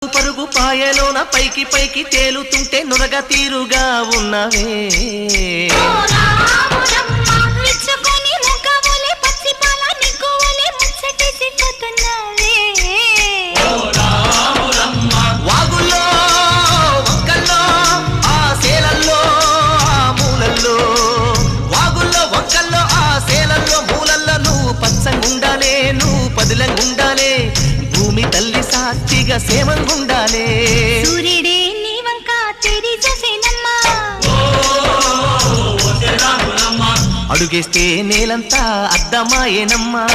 పరుగు పాయలోన పైకి పైకి తేలుతుంటే నురగ తీరుగా ఉన్నవే వాగుల్లో వంకల్లో ఆ సేలల్లో ఆ మూలల్లో వాగుల్లో వంకల్లో ఆ సేలల్లో మూలల్లో నువ్వు పచ్చంగుండాలే నువ్వు పదిలంగుండాలే భూమి తల్లి సాక్షిగా సేమంగుండాలే సూర్యుడే నీ వంక తెరి చూసేనమ్మా అడుగేస్తే నేలంతా అద్దమాయేనమ్మా